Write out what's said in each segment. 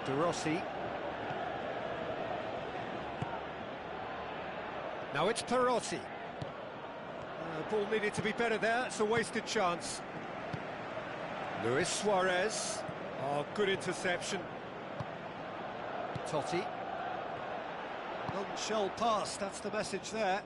De Rossi. Now it's Perotti. Ball needed to be better there, it's a wasted chance. Luis Suarez. Oh, good interception. Totti. Non-shell pass, that's the message there.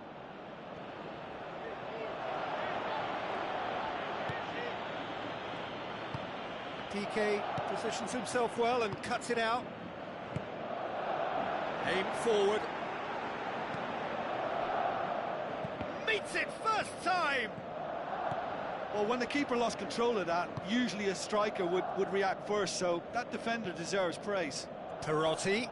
Piqué positions himself well and cuts it out. Aimed forward. Meets it first time! Well, when the keeper lost control of that, usually a striker would react first, so that defender deserves praise. Perotti.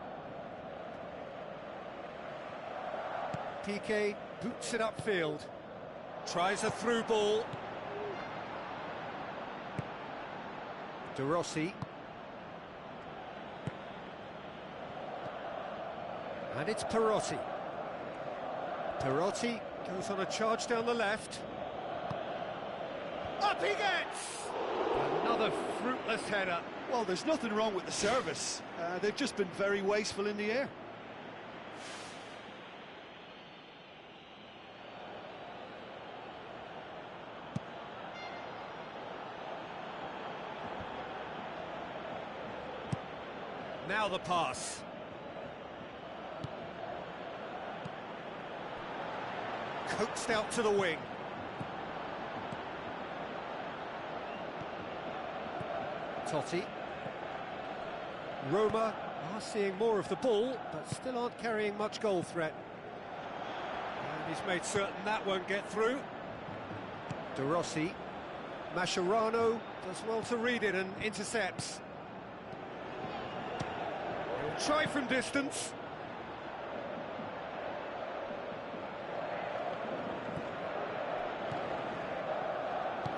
Piqué boots it upfield. Tries a through ball. De Rossi. And it's Perotti. Perotti goes on a charge down the left. Up he gets! Another fruitless header. Well, there's nothing wrong with the service. They've just been very wasteful in the air. Now the pass. Coaxed out to the wing. Totti. Roma are seeing more of the ball, but still aren't carrying much goal threat. And he's made certain that won't get through. De Rossi. Mascherano does well to read it and intercepts. He'll try from distance.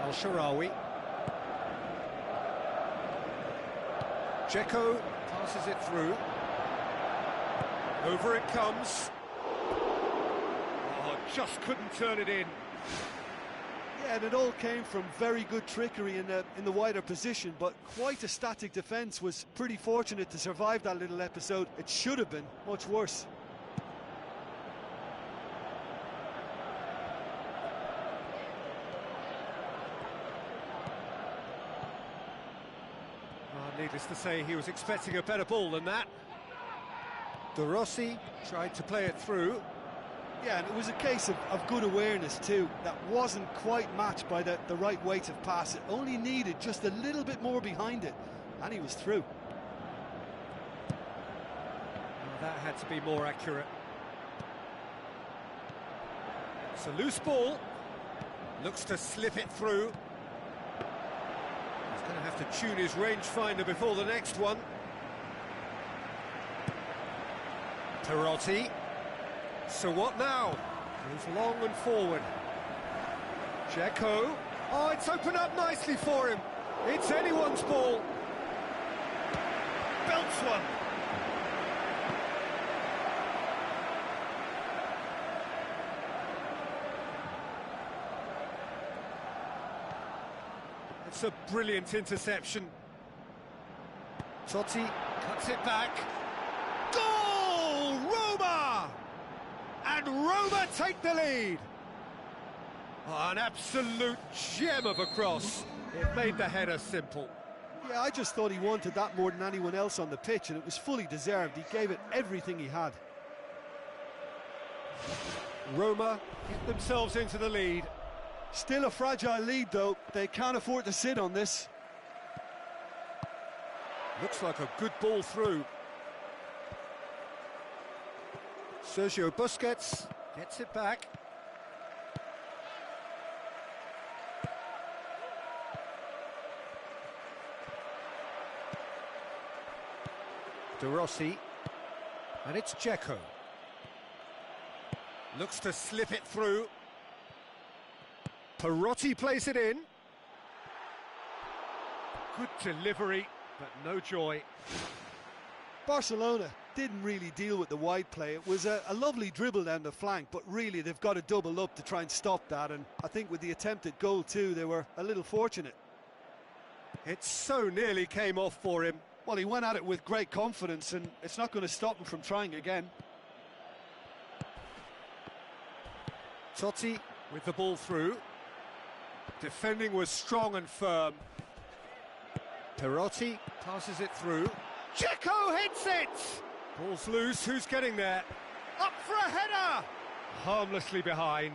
Al-Sharawi. Dzeko passes it through. Over it comes. Oh, just couldn't turn it in. Yeah, and it all came from very good trickery in the wider position, but quite a static defence. Was pretty fortunate to survive that little episode. It should have been much worse. Needless to say, he was expecting a better ball than that. De Rossi tried to play it through. Yeah, and it was a case of good awareness too. That wasn't quite matched by the right weight of pass. It only needed just a little bit more behind it, and he was through. Well, that had to be more accurate. It's a loose ball. Looks to slip it through. He's going to have to tune his rangefinder before the next one. Perotti. So what now? Moves long and forward. Dzeko. Oh, it's opened up nicely for him. It's anyone's ball. Belts one. It's a brilliant interception. Totti cuts it back. Goal! Roma! And Roma take the lead. Oh, an absolute gem of a cross. It made the header simple. Yeah, I just thought he wanted that more than anyone else on the pitch, and it was fully deserved. He gave it everything he had. Roma get themselves into the lead. Still a fragile lead, though. They can't afford to sit on this. Looks like a good ball through. Sergio Busquets gets it back. De Rossi. And it's Dzeko. Looks to slip it through. Perotti plays it in. Good delivery, but no joy. Barcelona didn't really deal with the wide play. It was a lovely dribble down the flank, but really they've got to double up to try and stop that, and I think with the attempted goal too, they were a little fortunate. It so nearly came off for him. Well, he went at it with great confidence, and it's not going to stop him from trying again. Totti with the ball through. Defending was strong and firm. Perotti passes it through. Dzeko hits it! Ball's loose, who's getting there? Up for a header! Harmlessly behind.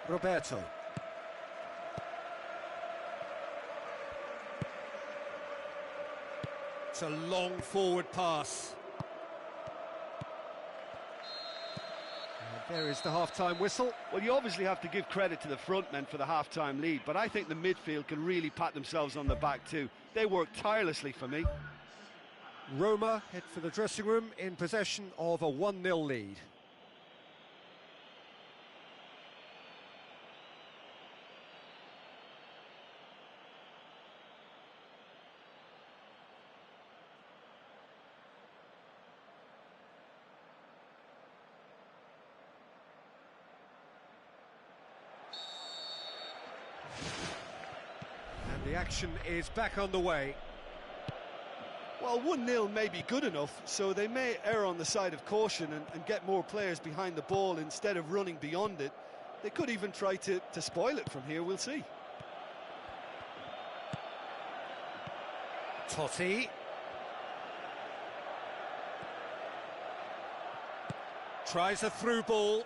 Roberto. It's a long forward pass. And there is the half-time whistle. Well, you obviously have to give credit to the front men for the half-time lead, but I think the midfield can really pat themselves on the back too. They worked tirelessly for me. Roma head for the dressing room in possession of a 1-0 lead. The action is back on the way. Well, 1-0 may be good enough, so they may err on the side of caution and get more players behind the ball instead of running beyond it. They could even try to spoil it from here, we'll see. Totti. Tries a through ball.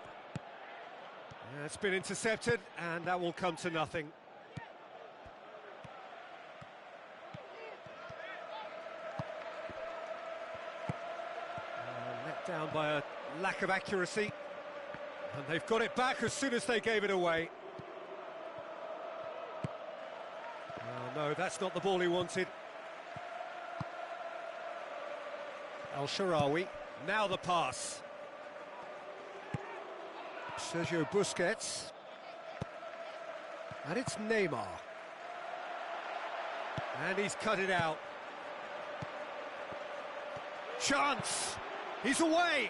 It's been intercepted, and that will come to nothing. Down by a lack of accuracy, and they've got it back as soon as they gave it away. Oh, no, that's not the ball he wanted. El Shaarawy, now the pass. Sergio Busquets, and it's Neymar, and he's cut it out. Chance! He's away!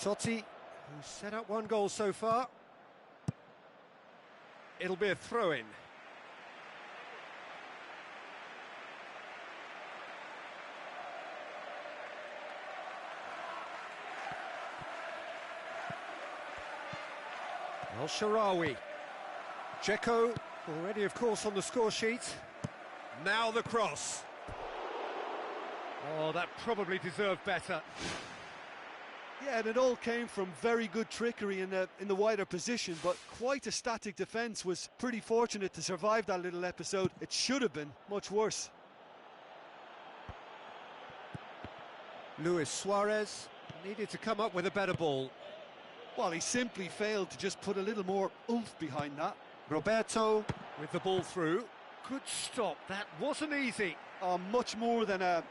Totti, who's set up one goal so far. It'll be a throw-in. El Shaarawy. Dzeko, already of course on the score sheet. Now the cross. Oh, that probably deserved better. Yeah, and it all came from very good trickery in the wider position, but quite a static defence. Was pretty fortunate to survive that little episode. It should have been much worse. Luis Suarez needed to come up with a better ball. Well, he simply failed to just put a little more oomph behind that. Roberto with the ball through. Good stop, that wasn't easy. Much more than a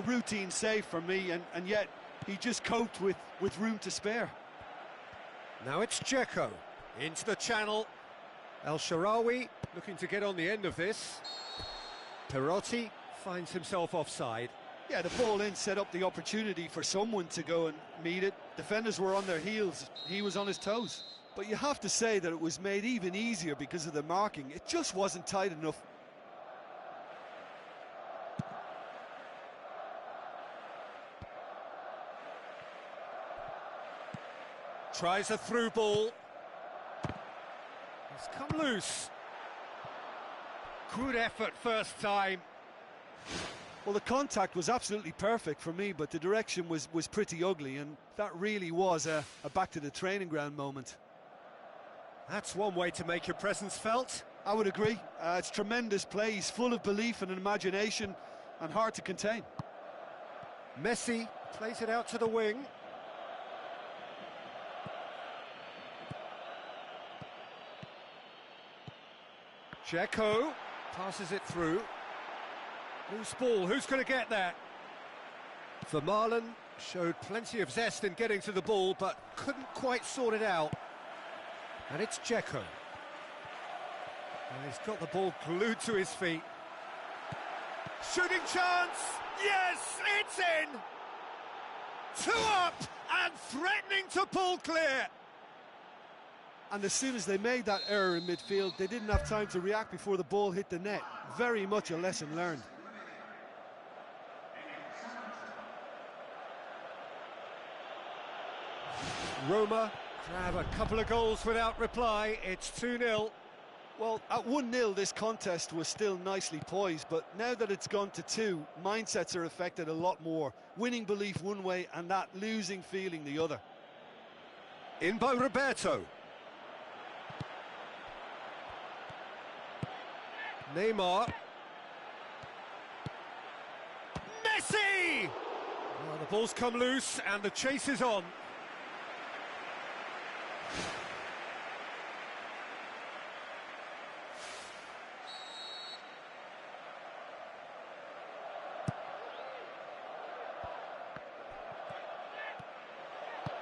routine save for me, and yet he just coped with room to spare. Now it's Dzeko into the channel. El Shaarawy looking to get on the end of this. Perotti finds himself offside. Yeah, the ball in set up the opportunity for someone to go and meet it. Defenders were on their heels, he was on his toes. But you have to say that it was made even easier because of the marking. It just wasn't tight enough. Tries a through ball. It's come loose. Good effort first time. Well, the contact was absolutely perfect for me, but the direction was pretty ugly, and that really was a back to the training ground moment. That's one way to make your presence felt. I would agree. It's tremendous play. He's full of belief and imagination and hard to contain. Messi plays it out to the wing. Dzeko passes it through. Loose ball, who's going to get there? Vermaelen showed plenty of zest in getting to the ball, but couldn't quite sort it out. And it's Dzeko. And he's got the ball glued to his feet. Shooting chance! Yes, it's in! 2 up and threatening to pull clear. And as soon as they made that error in midfield, they didn't have time to react before the ball hit the net. Very much a lesson learned. Roma grab a couple of goals without reply. It's 2-0. Well, at 1-0 this contest was still nicely poised, but now that it's gone to 2, mindsets are affected a lot more. Winning belief one way and that losing feeling the other. In by Roberto. Neymar. Messi! Well, the ball's come loose and the chase is on.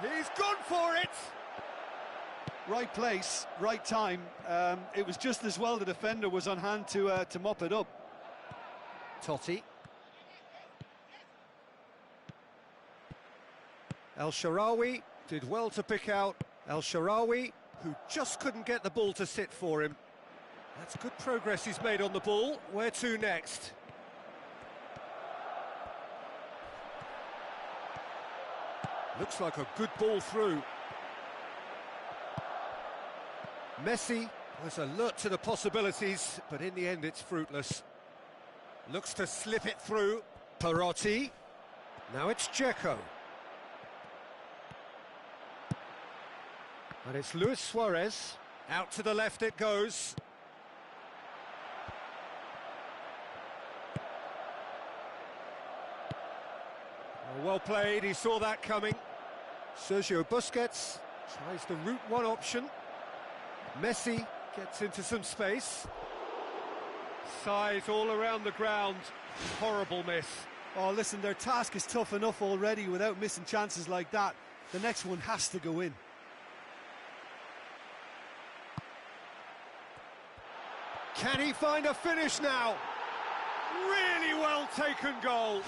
He's gone for it! Right place, right time. It was just as well the defender was on hand to mop it up. Totti. El Shaarawy did well to pick out El Shaarawy, who just couldn't get the ball to sit for him. That's good progress he's made on the ball. Where to next? Looks like a good ball through. Messi was alert to the possibilities, but in the end it's fruitless. Looks to slip it through. Perotti. Now it's Dzeko. And it's Luis Suarez. Out to the left it goes. Well played, he saw that coming. Sergio Busquets tries the route one option. Messi gets into some space. Size all around the ground. Horrible miss. Oh, listen, their task is tough enough already without missing chances like that. The next one has to go in. Can he find a finish now? Really well taken goal.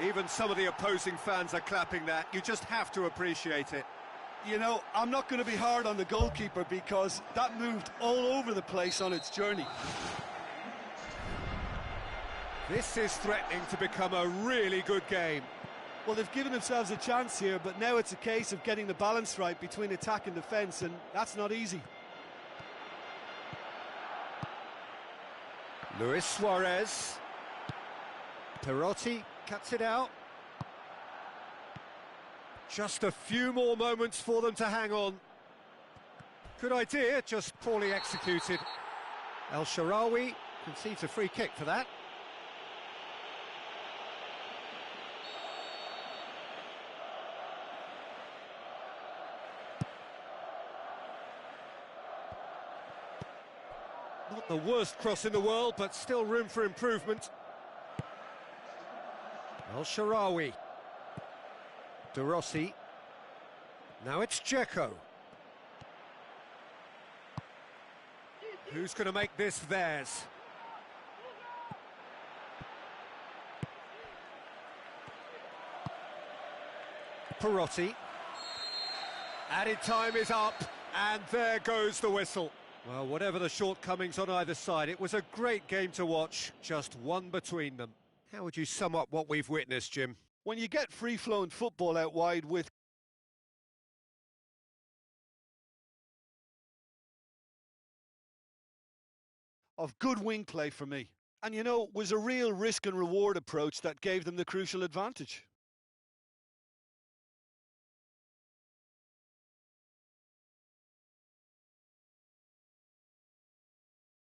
Even some of the opposing fans are clapping that. You just have to appreciate it. You know, I'm not going to be hard on the goalkeeper because that moved all over the place on its journey. This is threatening to become a really good game. Well, they've given themselves a chance here, but now it's a case of getting the balance right between attack and defence, and that's not easy. Luis Suarez. Perotti cuts it out. Just a few more moments for them to hang on. Good idea, just poorly executed. El Shaarawy concedes a free kick for that. Not the worst cross in the world, but still room for improvement. El Shaarawy. De Rossi. Now it's Dzeko. Who's going to make this theirs? Perotti. Added time is up, and there goes the whistle. Well, whatever the shortcomings on either side, it was a great game to watch, just one between them. How would you sum up what we've witnessed, Jim? When you get free-flowing football out wide with of good wing play for me. And you know, it was a real risk and reward approach that gave them the crucial advantage.